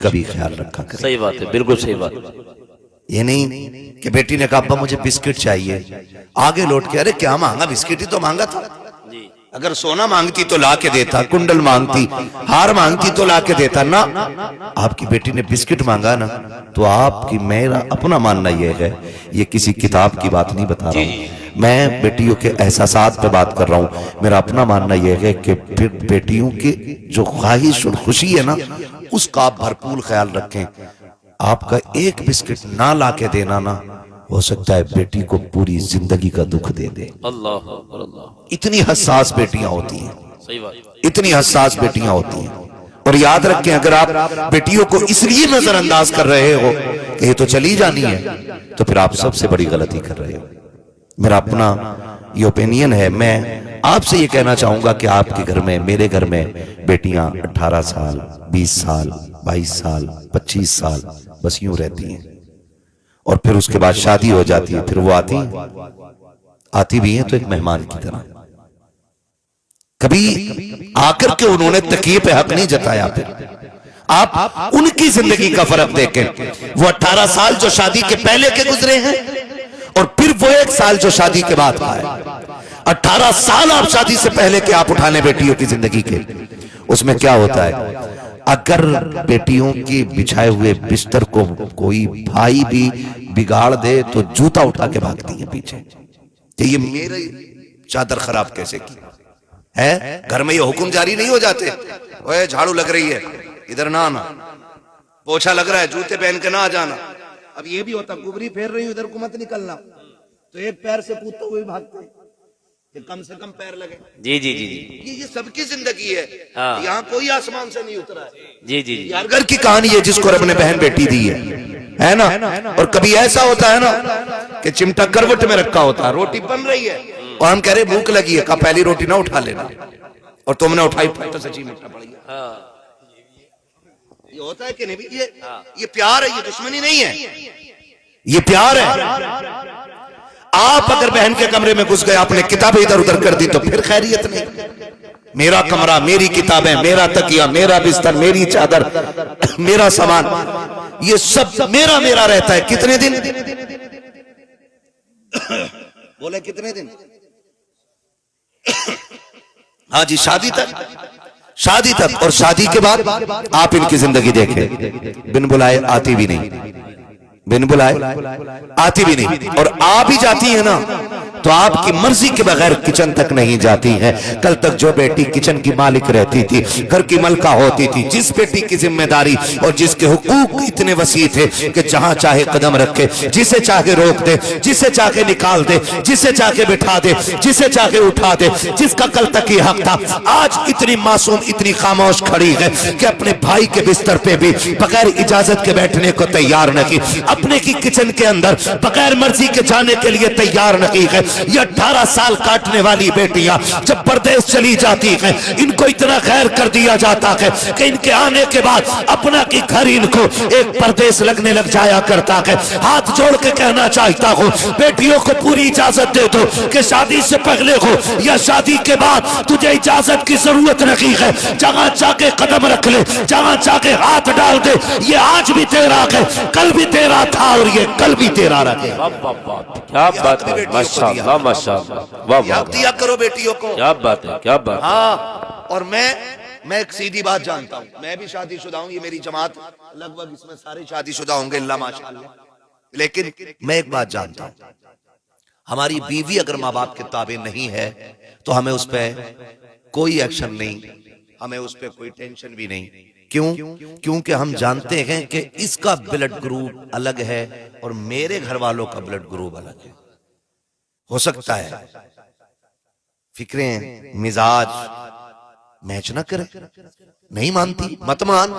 कभी ख्याल रखा करें। सही बात है, बिल्कुल सही बात। ये नहीं कि बेटी ने कहा अब्बा मुझे बिस्किट चाहिए, आगे लौट के अरे क्या मांगा, बिस्किट ही तो मांगा था। अगर सोना मांगती तो ला के देता, कुंडल मांगती, हार मांगती तो ला के देता ना। आपकी बेटी ने बिस्किट मांगा ना, तो आपकी, मेरा अपना मानना यह है, ये किसी किताब की बात नहीं बता रहा हूं, मैं बेटियों के एहसासात पे बात कर रहा हूं। मेरा अपना मानना यह है कि बेटियों की जो ख्वाहिश और खुशी है ना, उसका आप भरपूर ख्याल रखें। आपका एक बिस्किट ना ला के देना ना, हो सकता है बेटी को पूरी जिंदगी का दुख दे दे। अल्लाह अकबर, अल्लाह। इतनी हसास बेटियां होती हैं, सही बात, इतनी हसास बेटियां होती हैं। और याद रखें, अगर आप बेटियों को इसलिए नजरअंदाज कर रहे हो कि ये तो चली जानी है, तो फिर आप सबसे बड़ी गलती कर रहे हो। मेरा अपना ये ओपिनियन है। मैं आपसे ये कहना चाहूंगा कि आपके घर में, मेरे घर में बेटियां 18 साल, 20 साल, 22 साल, 25 साल बस यूं रहती हैं, और फिर उसके बाद शादी हो जाती है। फिर वो आती भी हैं तो एक मेहमान की तरह। कभी आकर के उन्होंने तकिए पे हक नहीं जताया। फिर आप उनकी जिंदगी का फर्क देखें। वो 18 साल जो शादी के पहले के गुजरे हैं, और फिर वो 1 साल जो शादी के बाद का है। 18 साल आप शादी से पहले के आप उठाने बेटियों की जिंदगी के, उसमें क्या होता है, अगर बेटियों के बिछाए हुए बिस्तर को कोई भाई भी बिगाड़ दे तो जूता उठा के भागती है पीछे कि ये मेरी चादर खराब कैसे की है। घर में ये हुक्म जारी नहीं हो जाते, ओए झाड़ू लग रही है इधर ना आना, पोछा लग रहा है जूते पहन के ना आ जाना। अब ये भी होता, कुबरी फेर रही उधर को मत निकलना, तो एक पैर से कूदते हुए भागते कि कम से कम पैर लगे। जी जी जी जी, ये सबकी जिंदगी है। हाँ। यहाँ कोई आसमान से नहीं उतरा है। जी जी जी, हर घर की कहानी है जिसको रब ने बहन बेटी दी है ना। और कभी ऐसा होता है ना कि चिमटा करवट में रखा होता है, रोटी बन रही है और हम कह रहे भूख लगी है, कहा पहली रोटी ना उठा लेना, और तुमने उठाई तो सच्ची मीठा पड़ गया। ये होता है कि नहीं? ये प्यार है, ये दुश्मनी नहीं है, ये प्यार है। आप अगर बहन के कमरे में घुस गए, आपने किताबें इधर उधर कर दी, तो फिर खैरियत नहीं। मेरा कमरा, मेरी किताबें, मेरा तकिया, मेरा बिस्तर, मेरी चादर, मेरा सामान, ये सब मेरा मेरा रहता है। कितने दिन बोले, कितने दिन? हाँ जी, शादी तक, शादी तक। और शादी के बाद आप इनकी जिंदगी देखें, बिन बुलाए आती भी नहीं, बिन बुलाए आती भी नहीं, और आ भी जाती है ना तो आपकी मर्जी के बगैर किचन तक नहीं जाती है। कल तक जो बेटी किचन की मालिक रहती थी, घर की मलका होती थी, जिस बेटी की जिम्मेदारी और जिसके हुकूक इतने वसी थे कि जहां चाहे कदम रखे, जिसे चाहे रोक दे, जिसे चाहे निकाल दे, जिसे चाहे बिठा दे, जिसे चाहे उठा दे, जिसका कल तक ये हक था, आज इतनी मासूम, इतनी खामोश खड़ी है कि अपने भाई के बिस्तर पे भी बगैर इजाजत के बैठने को तैयार नहीं, अपने की किचन के अंदर बगैर मर्जी के जाने के लिए तैयार नहीं है। ये 18 साल काटने वाली बेटियां जब परदेश चली जाती हैं, इनको इतना खैर कर दिया जाता है कि इनके आने के बाद अपना की घर इनको एक परदेश लगने लग जाया करता है। हाथ जोड़ के कहना चाहता हूं, बेटियों को पूरी इजाजत दे दो कि शादी से पहले हो या शादी के बाद तुझे इजाजत की जरूरत नहीं है। जहां चाहे कदम रख ले, जहां चाहे हाथ डाल दे, ये आज भी तेरा है, कल भी तेरा था, और ये कल भी तेरा रहे। क्या बात है, माशाअल्लाह माशाअल्लाह, वाह वाह, दिया करो बेटियों को, क्या बात है, क्या बात। हाँ, और मैं एक सीधी बात जानता हूँ, मैं भी शादीशुदा हूँ, ये मेरी जमात लगभग इसमें सारे शादीशुदा होंगे अल्लाह माशाअल्लाह, लेकिन मैं एक बात जानता हूँ, हमारी बीवी अगर माँ बाप के ताबे नहीं है तो हमें उस पर कोई एक्शन नहीं, हमें उस पर कोई टेंशन भी नहीं। क्यों? क्योंकि हम जानते हैं कि इसका ब्लड ग्रुप अलग है और मेरे घर वालों का ब्लड ग्रुप अलग है। हो सकता है फिक्रें, मिजाज मैच ना करे, नहीं मानती, मत मान,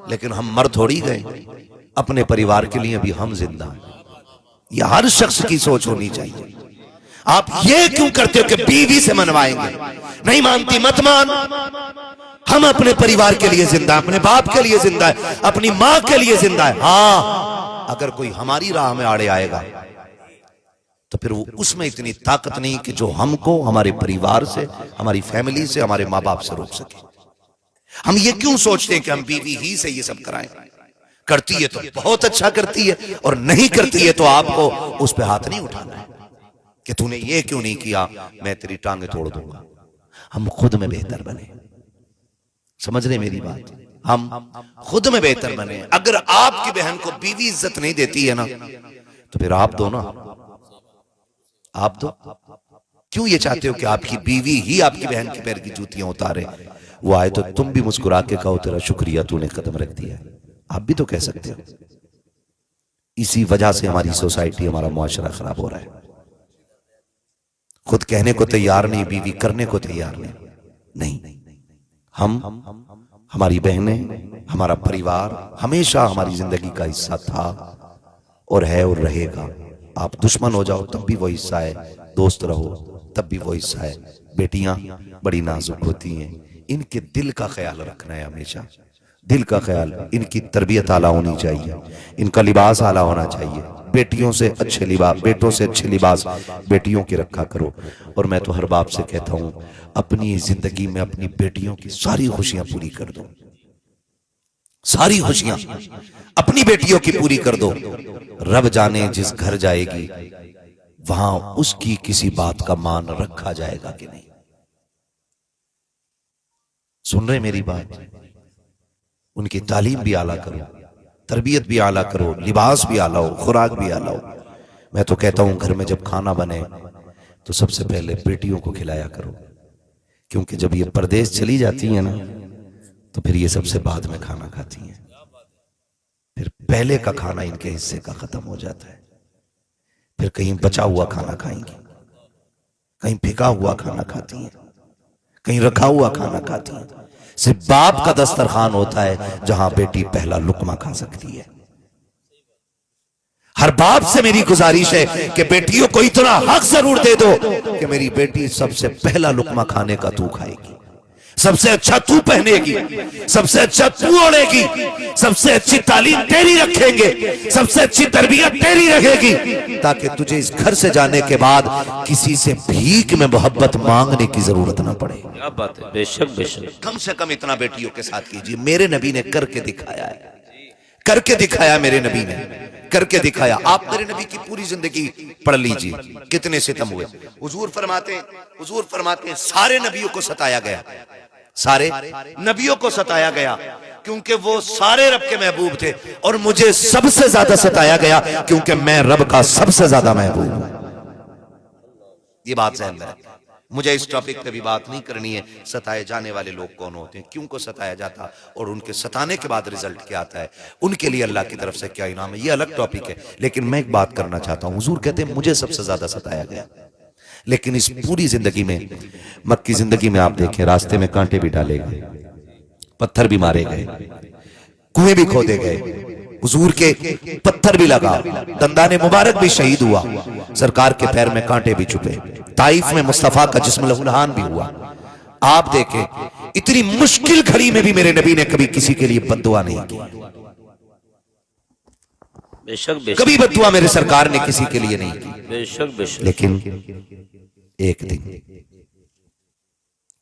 लेकिन हम मर थोड़ी गए, अपने परिवार के लिए भी हम जिंदा। यह हर शख्स की सोच होनी चाहिए। आप ये क्यों करते हो कि बीवी से मनवाएंगे? नहीं मानती, मत मान, हम अपने परिवार के लिए जिंदा, अपने बाप के लिए जिंदा है, अपनी मां के लिए जिंदा है। हाँ, अगर कोई हमारी राह में आड़े आएगा तो फिर वो उसमें इतनी ताकत नहीं कि जो हमको हमारे परिवार से, हमारी फैमिली से, हमारे माँ बाप से रोक सके। हम ये क्यों सोचते हैं कि हम बीवी ही से ये सब कराएं? करती है तो बहुत अच्छा करती है, और नहीं करती है तो आपको उस पर हाथ नहीं उठाना है कि तूने ये क्यों नहीं किया, मैं तेरी टांगे तोड़ दूंगा। हम खुद में बेहतर बने, समझ रहे मेरी बात, हम खुद में बेहतर बने। अगर आपकी बहन को बीवी इज्जत नहीं देती है ना, तो फिर आप दो ना, आप दो। क्यों ये चाहते हो कि आपकी बीवी ही आपकी बहन के पैर की जूतियां उतारे? वो आए तो तुम भी मुस्कुरा के कहो तेरा शुक्रिया, तूने कदम रख दिया। आप भी तो कह सकते हो। इसी वजह से हमारी सोसाइटी, हमारा मुआशरा खराब हो रहा है। खुद कहने को तैयार नहीं, बीवी करने को तैयार नहीं। हम, हमारी बहनें, हमारा परिवार हमेशा हमारी जिंदगी का हिस्सा था और है और रहेगा। आप दुश्मन हो जाओ तब भी वो हिस्सा है, दोस्त रहो तब भी वो हिस्सा है। बेटियां बड़ी नाजुक होती हैं, इनके दिल का ख्याल रखना है हमेशा, दिल का ख्याल। इनकी तरबियत आला होनी चाहिए, इनका लिबास आला होना चाहिए। बेटियों से अच्छे लिबास, बेटों से अच्छे लिबास बेटियों की रखा करो। और मैं तो हर बाप से कहता हूं, अपनी जिंदगी में अपनी बेटियों की सारी खुशियां पूरी कर दो, सारी खुशियां अपनी बेटियों की पूरी कर दो। रब जाने जिस घर जाएगी वहां उसकी किसी बात का मान रखा जाएगा कि नहीं। सुन रहे मेरी बात? उनकी तालीम भी आला करो, तरबियत भी आला करो, लिबास भी आला हो, खुराक भी आला हो। मैं तो कहता हूं घर में जब खाना बने तो सबसे पहले बेटियों को खिलाया करो, क्योंकि जब ये परदेश चली जाती हैं ना, तो फिर ये सबसे बाद में खाना खाती हैं। फिर पहले का खाना इनके हिस्से का खत्म हो जाता है। फिर कहीं बचा हुआ खाना खाएंगी, कहीं फेंका हुआ खाना खाती हैं, कहीं रखा हुआ खाना खाती हैं। सिर्फ बाप का दस्तरखान होता है जहां बेटी पहला लुकमा खा सकती है। हर बाप से मेरी गुजारिश है कि बेटियों को इतना हक जरूर दे दो कि मेरी बेटी सबसे पहला लुकमा खाने का तू खाएगी, सबसे अच्छा तू पहनेगी, सबसे अच्छा तू ओढ़ेगी, सबसे अच्छी तालीम तेरी रखेंगे, सबसे अच्छी तरबियत तेरी रहेगी, ताकि तुझे इस घर से जाने के बाद किसी से भीख में मोहब्बत मांगने की जरूरत ना पड़े। क्या बात है, बेशक बेशक। कम से कम इतना बेटियों के साथ कीजिए। मेरे नबी ने करके दिखाया है, करके दिखाया, मेरे नबी ने करके दिखाया। आप मेरे नबी की पूरी जिंदगी पढ़ लीजिए, कितने सितम हुए। हुजूर फरमाते हैं सारे नबियों को सताया गया, सारे नबियों को सताया गया, क्योंकि वो सारे रब के महबूब थे, और मुझे सबसे ज्यादा सताया गया क्योंकि मैं रब का सबसे ज्यादा महबूब हूं। ये बात ज़हन में रखें। मुझे इस टॉपिक पे भी बात नहीं करनी है, सताए जाने वाले लोग कौन होते हैं, क्यों को सताया जाता, और उनके सताने के बाद रिजल्ट क्या आता है, उनके लिए अल्लाह की तरफ से क्या इनाम है, ये अलग टॉपिक है। लेकिन मैं एक बात करना चाहता हूं। हुजूर कहते हैं मुझे सबसे ज्यादा सताया गया, लेकिन इस पूरी जिंदगी में, मक्की जिंदगी में आप देखें, रास्ते में कांटे भी डाले गए, पत्थर भी मारे गए, कुएं भी खोदे गए, हुजूर के पत्थर भी लगा, दंदाने मुबारक भी शहीद हुआ, सरकार के पैर में कांटे भी छुपे, ताइफ में मुस्तफा का जिस्म लहूलहान भी हुआ। आप देखें, इतनी मुश्किल घड़ी में भी मेरे नबी ने कभी किसी के लिए बद्दुआ नहीं की। बेशक बेशक। कभी बद्दुआ मेरे सरकार ने किसी के लिए नहीं की। बेशक बेशक। लेकिन एक दिन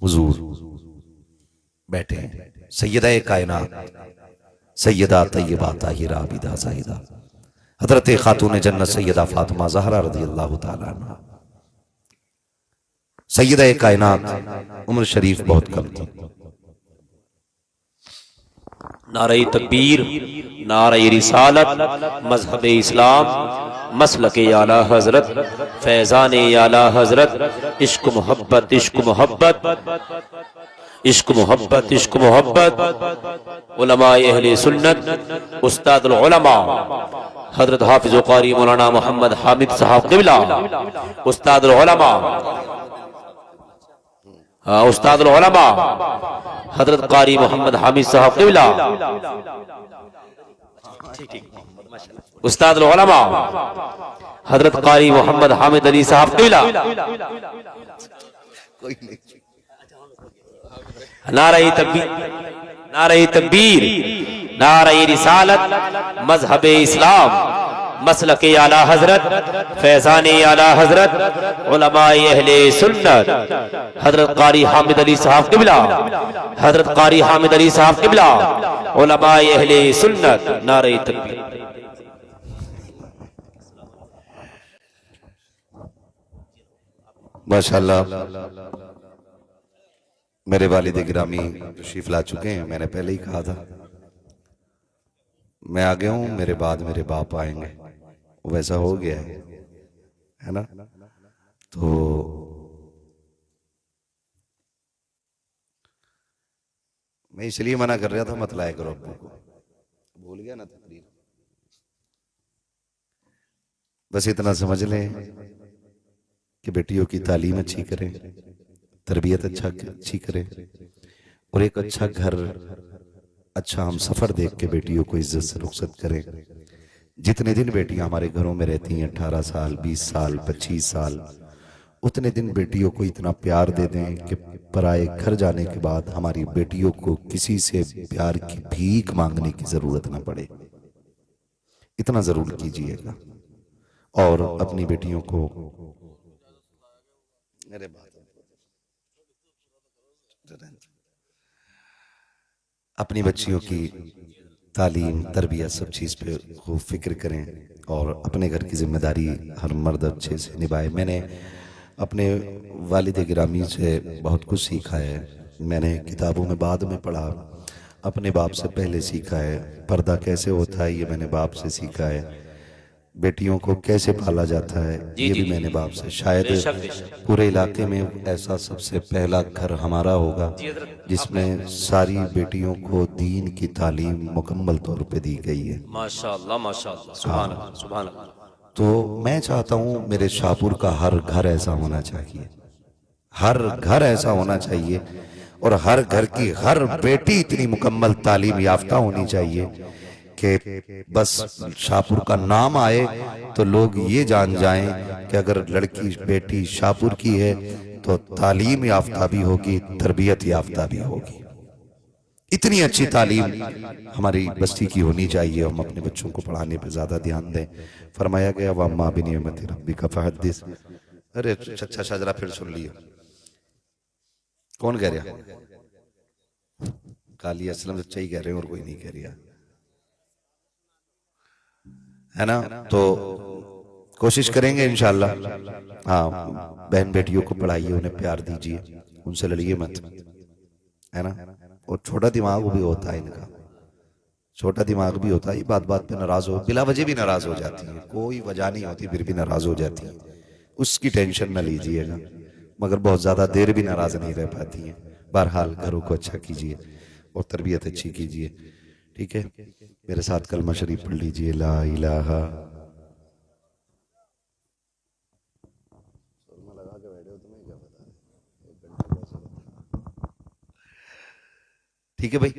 हुजूर बैठे हैं, सैयदा कायनात, सैयदा तय्यबा ताहिरा आबिदा ज़ाहिदा हजरत खातून जन्नत सैयदा फातिमा ज़हरा रज़ियल्लाहु ताला अन्हा। सैयदा कायनात उम्र शरीफ बहुत कम थी। नारे तकबीर, नारे रिसालत, मजहब इस्लाम, मसलक आला हजरत, फैजान आला हजरत, इश्क मोहब्बत, इश्क मोहब्बत, इश्क मोहब्बत, इश्क मोहब्बत, उलमाए अहले सुन्नत, उस्तादुल उलमा हजरत हाफिज कारी मौलाना मोहम्मद हामिद साहब क़िबला, उस्तादुल उलमा, उस्तादुल उलमा हजरत कारी मोहम्मद हामिद साहब क़िबला, उस्तादुल उलमा हजरत कारी मोहम्मद हामिद अली साहब क़िबला। नारे तकबीर, नारे तकबीर, नारे रिसालत, मजहब इस्लाम, मसलक आला हजरत फैजान आला हजरत उलमाए अहले सुन्नत हजरत कारी हामिद अली साहब किबला, हजरत कारी हामिद अली साहब किबला, उलमाए अहले सुन्नत। नारे तकबीर। माशाअल्लाह मेरे वालिद गिरामी तशरीफ ला चुके हैं। मैंने पहले ही कहा था मैं आ गया हूं, मेरे बाद मेरे बाप आएंगे, वैसा हो गया है ना। तो मैं इसलिए मना कर रहा था मत लाया करो अब्बू को, भूल गया ना तकरीर। बस इतना समझ लें कि बेटियों की तालीम अच्छी करें, तरबियत अच्छी करें और एक अच्छा घर, अच्छा हम सफर देख के बेटियों को इज्जत से रुखसत करें। जितने दिन बेटियां हमारे घरों में रहती हैं 18 साल 20 साल 25 साल, उतने दिन बेटियों को इतना प्यार दे दें कि पराए घर जाने के बाद हमारी बेटियों को किसी से प्यार की भीख मांगने की जरूरत ना पड़े। इतना जरूर कीजिएगा। और अपनी बेटियों को अपनी बच्चियों की तालीम तरबियत सब चीज़ पे खूब फिक्र करें और अपने घर की जिम्मेदारी हर मर्द अच्छे से निभाए। मैंने अपने वालिद गिरामी से बहुत कुछ सीखा है। मैंने किताबों में बाद में पढ़ा, अपने बाप से पहले सीखा है। पर्दा कैसे होता है ये मैंने बाप से सीखा है। बेटियों को कैसे पाला जाता है ये भी मैंने बाप से। शायद पूरे इलाके में ऐसा सबसे पहला घर हमारा होगा जिसमें सारी बेटियों को दीन की तालीम मुकम्मल तौर पे दी गई है। माशाअल्लाह माशाअल्लाह, सुभान अल्लाह सुभान अल्लाह। तो मैं चाहता हूँ मेरे शाहपुर का हर घर ऐसा होना चाहिए, हर घर ऐसा होना चाहिए और हर घर की हर बेटी इतनी मुकम्मल तालीम याफ्ता होनी चाहिए कि बस शाहपुर का नाम आए तो लोग ये जान जाएं कि अगर लड़की बेटी शाहपुर की है तो तालीम याफ्ता भी होगी, तरबियत याफ्ता भी होगी। इतनी अच्छी तालीम हमारी बस्ती की होनी चाहिए। हम अपने बच्चों को पढ़ाने पे ज्यादा ध्यान दें। फरमाया गया वम्मा बिनियमति रब्बिका फहद्दिस। अरे अच्छा शाजरा फिर सुन लियो। कौन कह रहा? काली असलम सच्चा ही कह रहे हैं और कोई नहीं कह रहा है ना। तो कोशिश करेंगे इंशाल्लाह। हाँ, बहन बेटियों को पढ़ाइए, उन्हें प्यार दीजिए, उनसे लड़िए मत, है ना। और छोटा दिमाग भी होता है इनका, छोटा दिमाग भी होता है। बात बात पे नाराज हो, बिला वजह भी नाराज हो जाती है, कोई वजह नहीं होती फिर भी नाराज हो जाती है। उसकी टेंशन न लीजिएगा, मगर बहुत ज्यादा देर भी नाराज नहीं रह पाती है। बहरहाल घरों को अच्छा कीजिए और तरबियत अच्छी कीजिए, ठीक है। मेरे साथ कलमा शरीफ पढ़ लीजिए, ला इलाहा। ठीक है भाई,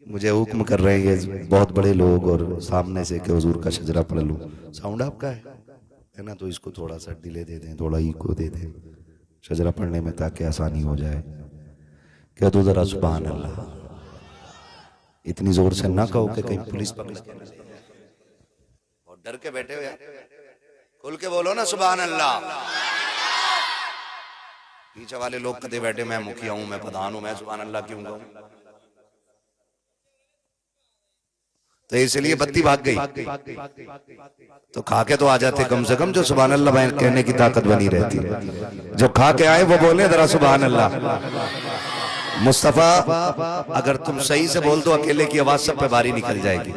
मुझे हुक्म कर रहे हैं ये बहुत बड़े लोग और सामने से कि हुजूर का शजरा पढ़ लूं। साउंड आपका है ना, तो इसको थोड़ा सा डिले दे दें, थोड़ा इको दे दें शजरा पढ़ने में ताकि आसानी हो जाए। कह दो जरा सुभान अल्लाह। इतनी जोर से ना कहो कि कहीं पुलिस पकड़ और डर के बैठे हो यार, खुल के बोलो ना सुभान अल्लाह। पीछे वाले लोग कदे बैठे मैं मुखिया हूं, मैं प्रधान हूं, मैं सुभान अल्लाह क्यों कहूं? तो इसलिए बत्ती भाग गई तो खा के तो आ जाते कम से कम, जो सुभान अल्लाह कहने की ताकत बनी रहती। जो खा के आए वो बोले जरा सुभान अल्लाह। मुस्तफा अगर तुम सही से बोल दो अकेले की आवाज सब पे भारी निकल जाएगी।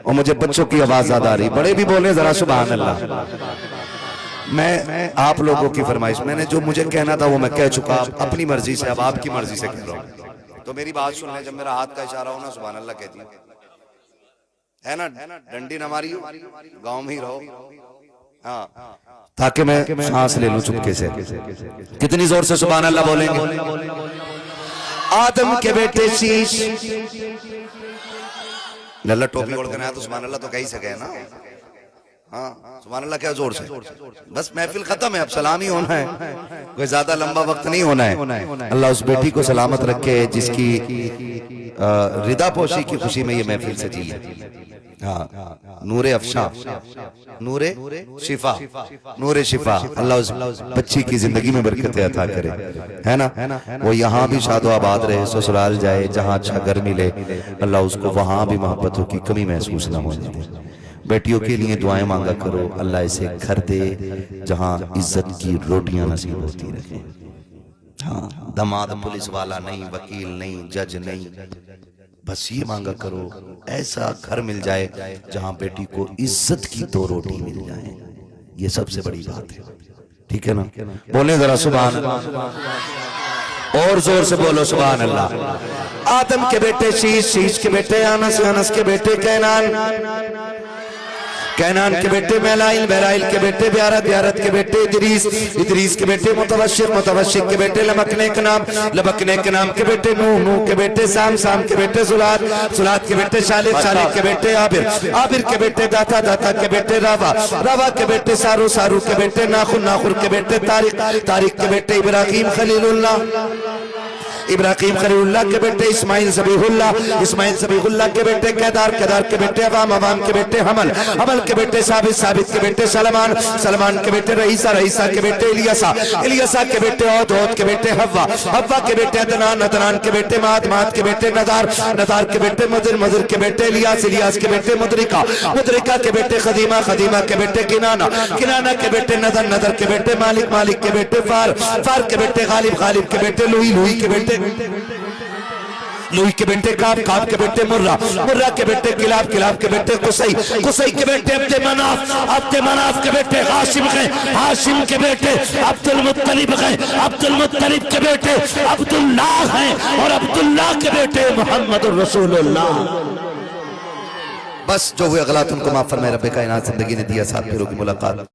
और मुझे बच्चों की आवाज ज्यादा आ रही, बड़े भी बोले जरा सुभान अल्लाह। मैं आप लोगों की फरमाइश, मैंने जो मुझे कहना था वो मैं कह चुका, अपनी मर्जी से अब आपकी मर्जी से कह रहा हूँ। तो मेरी बात सुन ले, जब मेरा हाथ का इशारा हो ना सुभान अल्लाह कहती है ना, डंडी न मारी, गाँव में ही रहो, हाँ, ताकि मैं सांस ले लूं चुपके से। कितनी जोर से सुभान अल्लाह बोलेंगे? आदम के बेटे शीश, लल्ला टोपी ओढ़ कर आया तो सुभान अल्लाह तो कह ही सके ना। हाँ सुभान अल्लाह क्या जोर से। बस महफिल खत्म है, अब सलामी होना है, कोई ज्यादा लंबा वक्त नहीं होना है। अल्लाह उस बेटी को सलामत रखे जिसकी रिदा पोशी की खुशी में ये महफिल सजी है, हाँ, नूरे अफशा, नूरे शिफा, नूरे शिफा। अल्लाह उस बच्ची की जिंदगी में बरकत अता करे, है ना। वो यहाँ भी शादो आबाद रहे, ससुराल जाए, जहाँ अच्छा घर मिले, अल्लाह उसको वहाँ भी मोहब्बतों की कमी महसूस ना होने दे। बेटियों के लिए दुआएं मांगा करो, अल्लाह इसे घर दे जहाँ इज्जत की रोटियां नसीब होती रहे। हाँ, दामाद पुलिस वाला नहीं, वकील नहीं, जज नहीं, बस ये मांगा करो ऐसा घर मिल जाए जहां बेटी को इज्जत की 2 रोटी मिल जाए। ये सबसे बड़ी बात है, ठीक है ना। बोले जरा सुभान अल्लाह, और जोर से बोलो सुभान अल्लाह। आदम के बेटे शीश, शीश के बेटे अनस, अनस के बेटे कैनान, कैनान के बेटे मेलाइल, मेलाइल के बेटे ब्यारत, ब्यारत के बेटे इदरीस, इदरीस के बेटे मुतवशिक, मुतवशिक के बेटे लबकने के नाम, लबकने के नाम के बेटे नूह, नूह के बेटे साम, साम के बेटे जुलाद, जुलाद के बेटे शालिक, शालिक के बेटे आबिर, आबिर के बेटे दाता, दाता के बेटे रावा, रावा के बेटे सारू, सारू के बेटे नाखुर, नाखुर के बेटे तारिक, तारिक के बेटे इब्राहिम खलीलुल्लाह, इब्राहिम खलीलुल्लाह के बेटे इस्माइल ज़बीहुल्लाह, इस्माइल ज़बीहुल्लाह के बेटे केदार, केदार के बेटे अवाम, अवाम के बेटे हमल, हमल के बेटे साबित, साबित के बेटे सलमान, सलमान के बेटे रईसा, रईसा के बेटे इलियासा, इलियासा के बेटे औद, औद के बेटे हव्वा, हव्वा के बेटे अदनान, अदनान के बेटे माद, माद के बेटे नदार, नदार के बेटे मदर, मदर के बेटे इलियास, इलियास के बेटे मुदरिका, मुदरिका के बेटे खदीमा, खदीमा के बेटे किनाना, किनाना के बेटे नदर, नदर के बेटे मालिक, मालिक के बेटे फार, फार के बेटे गालिब, गालिब के बेटे लुई, लुई के बेटे लुई के बेटे काब, काब के बेटे मुर्रा, मुर्रा के बेटे किलाब, किलाब के बेटे कुसई, कुसई के बेटे अब्दे मनाफ, अब्दे मनाफ के बेटे हाशिम गए, हाशिम के बेटे अब्दुल मुत्तलिब गए, अब्दुल मुत्तलिब के बेटे अब्दुल्लाह हैं, और अब्दुल्लाह के बेटे मोहम्मद रसूलुल्लाह। बस जो हुए गलत उनको माफ फरमाए रब्बे कायनात। जिंदगी ने दिया, साथ फिरों की मुलाकात।